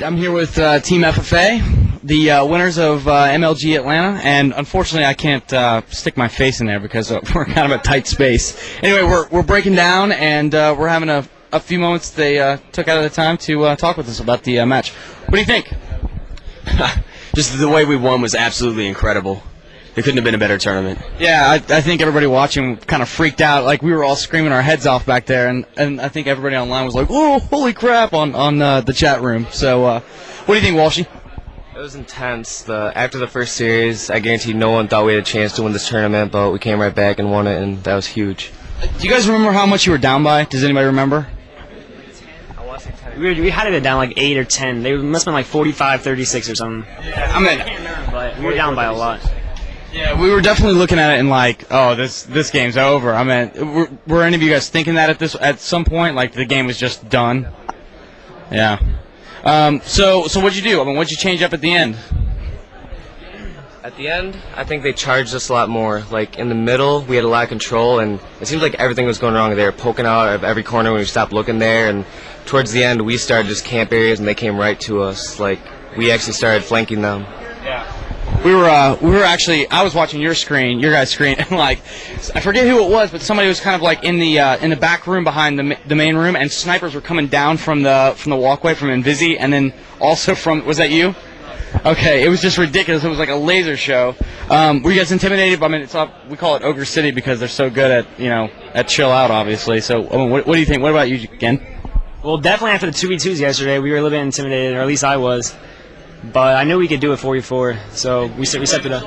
right, I'm here with Team FFA, the winners of MLG Atlanta, and unfortunately I can't stick my face in there because we're kind of a tight space. Anyway, we're breaking down, and we're having a few moments they took out of the time to talk with us about the match. What do you think? Just the way we won was absolutely incredible. It couldn't have been a better tournament. Yeah, I think everybody watching kind of freaked out. Like, we were all screaming our heads off back there, and I think everybody online was like, "Oh, holy crap!" on the chat room. So, what do you think, Walshy? It was intense. After the first series, I guarantee no one thought we had a chance to win this tournament, but we came right back and won it, and that was huge. Do you guys remember how much you were down by? Does anybody remember? We had it down like 8 or 10. They must have been like 45-36 or something. Yeah, I mean, I can't remember, but we were down by a lot. Yeah, we were definitely looking at it and like, oh, this game's over. I mean, were any of you guys thinking that at some point, like the game was just done? Yeah. So what'd you do? I mean, what'd you change up at the end? At the end, I think they charged us a lot more. Like, in the middle, we had a lot of control, and it seemed like everything was going wrong. They were poking out of every corner when we stopped looking there, and towards the end, we started just camp areas, and they came right to us. Like, we actually started flanking them. Yeah. We were actually, I was watching your guys' screen, and like, I forget who it was, but somebody was kind of like in the back room behind the main room, and snipers were coming down from the walkway from Invisi, and then also from, was that you? Okay, it was just ridiculous. It was like a laser show. Were you guys intimidated? I mean, we call it Ogre City because they're so good at chill out, obviously. So, I mean, what do you think? What about you, Ken? Well, definitely after the 2v2s yesterday, we were a little bit intimidated, or at least I was. But I knew we could do it 4v4, so we stepped it up.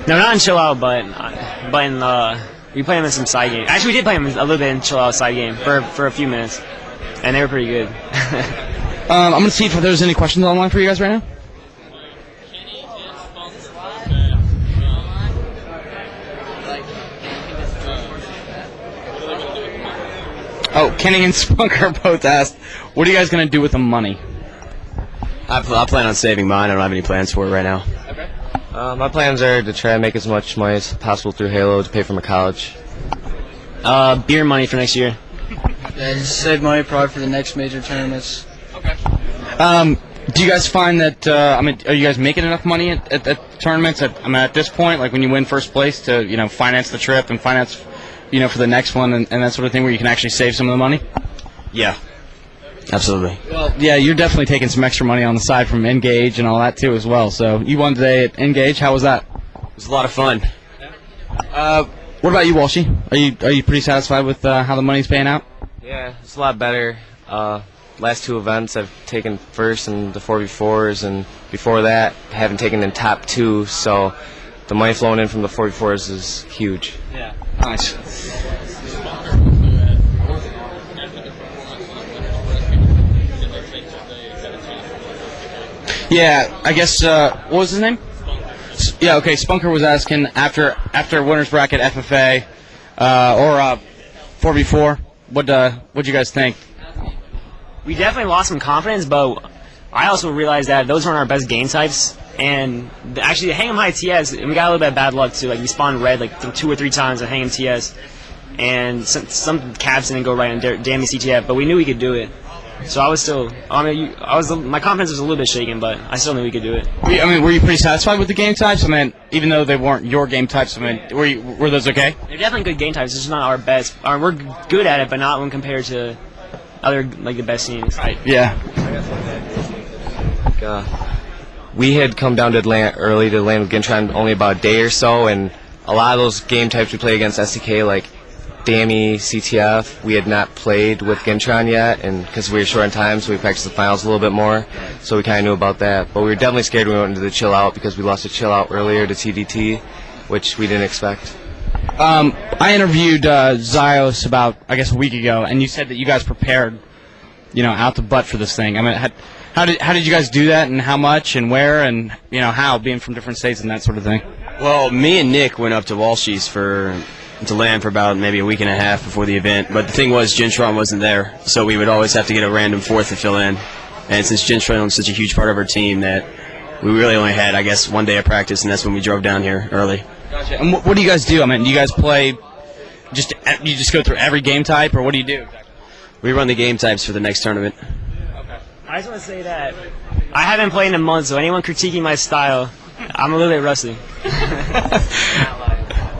No, not in chill out, but we played them in some side games. Actually, we did play them a little bit in chill out side game for a few minutes, and they were pretty good. I'm gonna see if there's any questions online for you guys right now. Oh, Kenny and Spunker both asked, what are you guys going to do with the money? I plan on saving mine. I don't have any plans for it right now. Okay. My plans are to try and make as much money as possible through Halo to pay for my college. Beer money for next year. Yeah, just save money probably for the next major tournaments. Okay. Do you guys find that, are you guys making enough money at tournaments? At this point, like when you win first place to, finance the trip and finance for the next one and that sort of thing where you can actually save some of the money? Yeah, absolutely. Well, yeah, you're definitely taking some extra money on the side from Engage and all that too as well. So you won today at Engage. How was that? It was a lot of fun. What about you, Walshy? Are you pretty satisfied with how the money's paying out? Yeah, it's a lot better. Last two events I've taken first in the 4v4s, and before that I haven't taken in top 2, so the money flowing in from the 4v4s is huge. Yeah. Nice. Yeah, I guess, what was his name? Yeah, okay, Spunker was asking, after winner's bracket FFA, or 4v4, what'd you guys think? We definitely lost some confidence, but I also realized that those weren't our best game types. And actually, the Hang'em High TS, we got a little bit of bad luck too. Like, we spawned red like 2 or 3 times at Hang'em TS, and some caps didn't go right on Dammy CTF. But we knew we could do it. So I was still, my confidence was a little bit shaken, but I still knew we could do it. Were you pretty satisfied with the game types? Even though they weren't your game types, were those okay? They're definitely good game types. It's just not our best. We're good at it, but not when compared to other the best teams. Right. Yeah. We had come down to Atlanta early to land with Gintron only about a day or so, and a lot of those game types we play against SDK, like Dammy, CTF, we had not played with Gintron yet, and because we were short on time, so we practiced the finals a little bit more, so we kind of knew about that. But we were definitely scared when we went into the chill out because we lost a chill out earlier to TDT, which we didn't expect. I interviewed Zios about, I guess, a week ago, and you said that you guys prepared, out the butt for this thing. How did you guys do that, and how much, and where, and how, being from different states and that sort of thing? Well, me and Nick went up to Walshy's to land for about maybe a week and a half before the event. But the thing was, Gintron wasn't there, so we would always have to get a random fourth to fill in. And since Gintron was such a huge part of our team, that we really only had, I guess, 1 day of practice, and that's when we drove down here early. Gotcha. And what do you guys do? Do you guys play? You just go through every game type, or what do you do? We run the game types for the next tournament. I just want to say that I haven't played in a month, so anyone critiquing my style, I'm a little bit rusty. All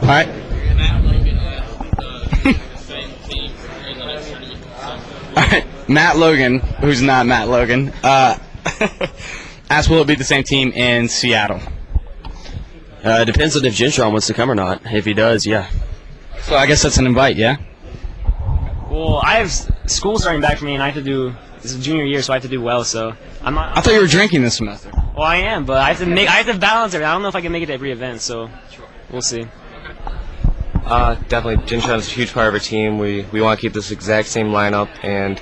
right. All right. Matt Logan, who's not Matt Logan, asked, will it be the same team in Seattle? Depends on if Gentron wants to come or not. If he does, yeah. So I guess that's an invite, yeah? Well, I have school starting back for me, and I have to do. This is junior year, so I have to do well. So I'm not. I thought you were drinking this semester. Well, I am, but I have to balance it. I don't know if I can make it to every event, so we'll see. Definitely, Gintron's a huge part of our team. We want to keep this exact same lineup, and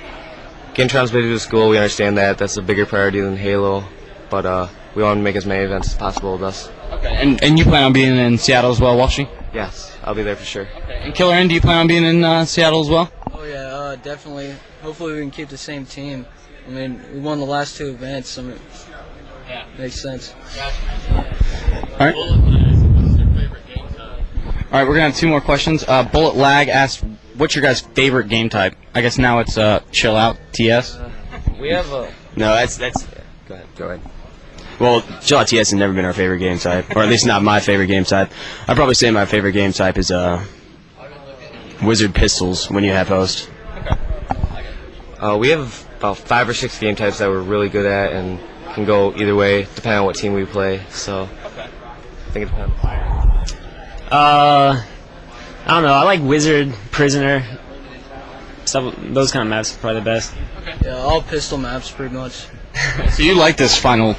Gintron's big to school. We understand that. That's a bigger priority than Halo, but we want to make as many events as possible with us. Okay. And you plan on being in Seattle as well, Walshy? Yes, I'll be there for sure. Okay. And Killer N, do you plan on being in Seattle as well? Oh yeah, definitely. Hopefully we can keep the same team. I mean, we won the last 2 events. I mean, makes sense. All right. All right, we're gonna have 2 more questions. Bullet Lag asked, "What's your guys' favorite game type?" I guess now it's Chill Out TS. We have a. No, that's. Go ahead. Well, Chill Out TS has never been our favorite game type, or at least not my favorite game type. I'd probably say my favorite game type is Wizard Pistols when you have host. We have about 5 or 6 game types that we're really good at and can go either way depending on what team we play. So I think it depends. I don't know. I like Wizard, Prisoner, stuff. Those kind of maps are probably the best. Yeah, all pistol maps pretty much. So you like the final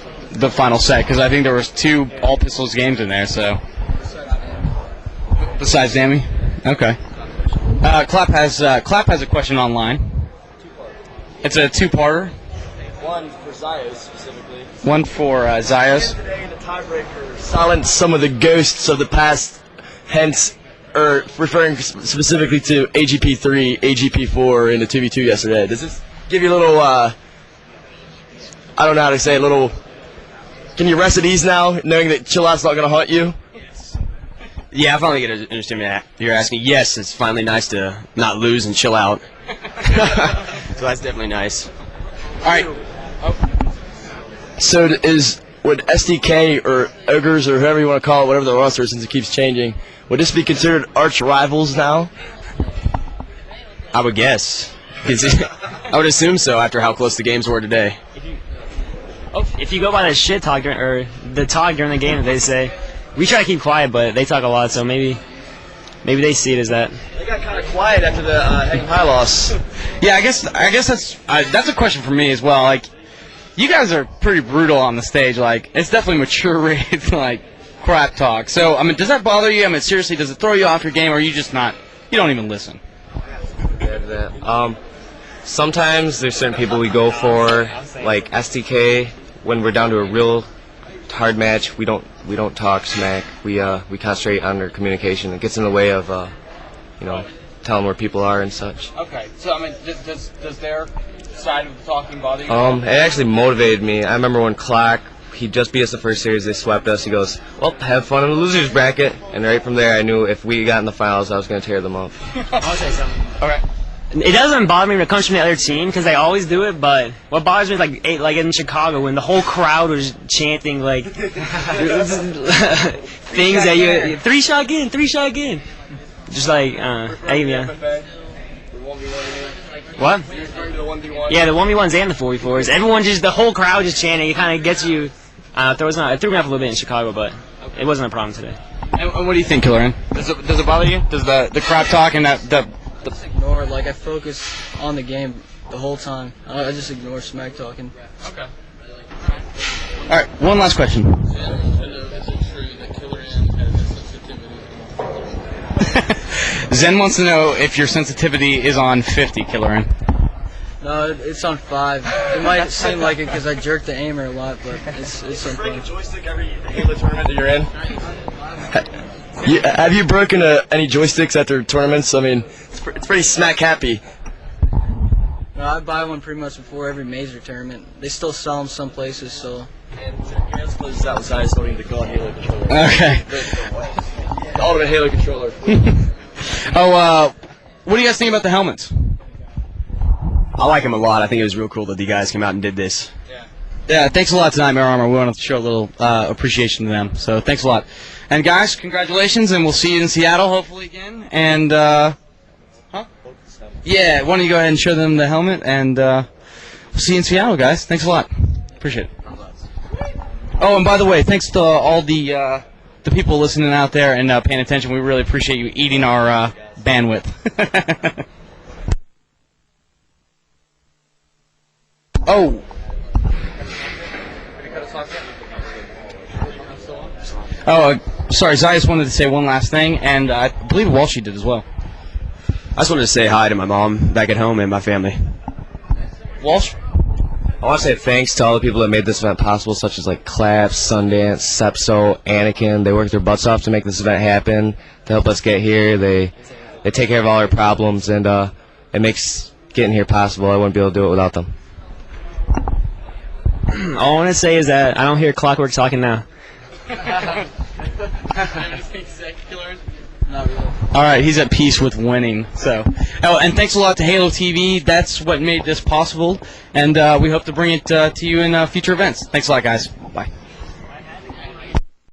set, because I think there was 2 all pistols games in there. So besides Dammy, okay. Clap has a question online. It's a 2-parter. One for Zios specifically. One for Zios. Today in the tiebreaker, silence some of the ghosts of the past, hence, or referring specifically to AGP3, AGP4 in the 2v2 yesterday. Does this give you a little, I don't know how to say, a little, can you rest at ease now, knowing that Chill Out's not going to haunt you? Yeah, I finally get to understand that. You're asking. Yes, it's finally nice to not lose and chill out. So that's definitely nice. All right. So would SDK or Ogres or whoever you want to call it, whatever the roster is since it keeps changing, would this be considered arch rivals now? I would guess. I would assume so after how close the games were today. If you go by the shit talk or the talk during the game, they say we try to keep quiet, but they talk a lot, so maybe they see it as that. They got kind of quiet after the Heckin' High loss. Yeah, I guess that's a question for me as well. Like, you guys are pretty brutal on the stage. Like, it's definitely mature rated like crap talk. So, I mean, does that bother you? I mean, seriously, does it throw you off your game, or are you just not? You don't even listen. Sometimes there's certain people we go for, like STK. When we're down to a real hard match, we don't talk smack. We concentrate on our communication. It gets in the way of telling where people are and such. Okay, so I mean, does their side of the talking bother you? It actually motivated me. I remember when Clock, he just beat us the first series, they swept us. He goes, well, have fun in the losers bracket. And right from there, I knew if we got in the finals, I was going to tear them up. I'll say something. All right. It doesn't bother me when it comes from the other team because they always do it. But what bothers me is like in Chicago when the whole crowd was chanting like things that you 3-shot again. Just like hey, yeah. What? Yeah, the 1v1s and the 4v4s. Everyone the whole crowd just chanting. It kind of gets you. It threw me off a little bit in Chicago, but it wasn't a problem today. And what do you think, Killer N? Does it bother you? Does the crowd talk and the Just ignore it. Like, I focus on the game the whole time. I just ignore smack talking. Okay. All right, one last question. Zen wants to know if your sensitivity is on 50, Killer N. No, it's on 5. It might seem like it because I jerk the aimer a lot, but it's on 5. Joystick every Halo tournament that you're in? Have you broken any joysticks after tournaments? I mean, it's pretty smack happy. No, I buy one pretty much before every major tournament. They still sell them some places, so. And your hands closes outside, so we need to call Halo controller. Okay. The ultimate Halo controller. What do you guys think about the helmets? I like him a lot. I think it was real cool that the guys came out and did this. Yeah. Yeah, thanks a lot tonight, Mirror Armor. We want to show a little appreciation to them. So thanks a lot. And guys, congratulations, and we'll see you in Seattle hopefully again. And yeah, why don't you go ahead and show them the helmet, and we'll see you in Seattle, guys. Thanks a lot. Appreciate it. Oh, and by the way, thanks to all the people listening out there and paying attention. We really appreciate you eating our bandwidth. Oh. Oh, sorry, Zias wanted to say one last thing, and I believe Walshy did as well. I just wanted to say hi to my mom back at home and my family. Walsh? I want to say thanks to all the people that made this event possible, such as like Claps, Sundance, Sepso, Anakin. They worked their butts off to make this event happen, to help us get here. They take care of all our problems, and it makes getting here possible. I wouldn't be able to do it without them. All I want to say is that I don't hear Clockwork talking now. All right, he's at peace with winning. So, oh, and thanks a lot to Halo TV. That's what made this possible, and we hope to bring it to you in future events. Thanks a lot, guys. Bye.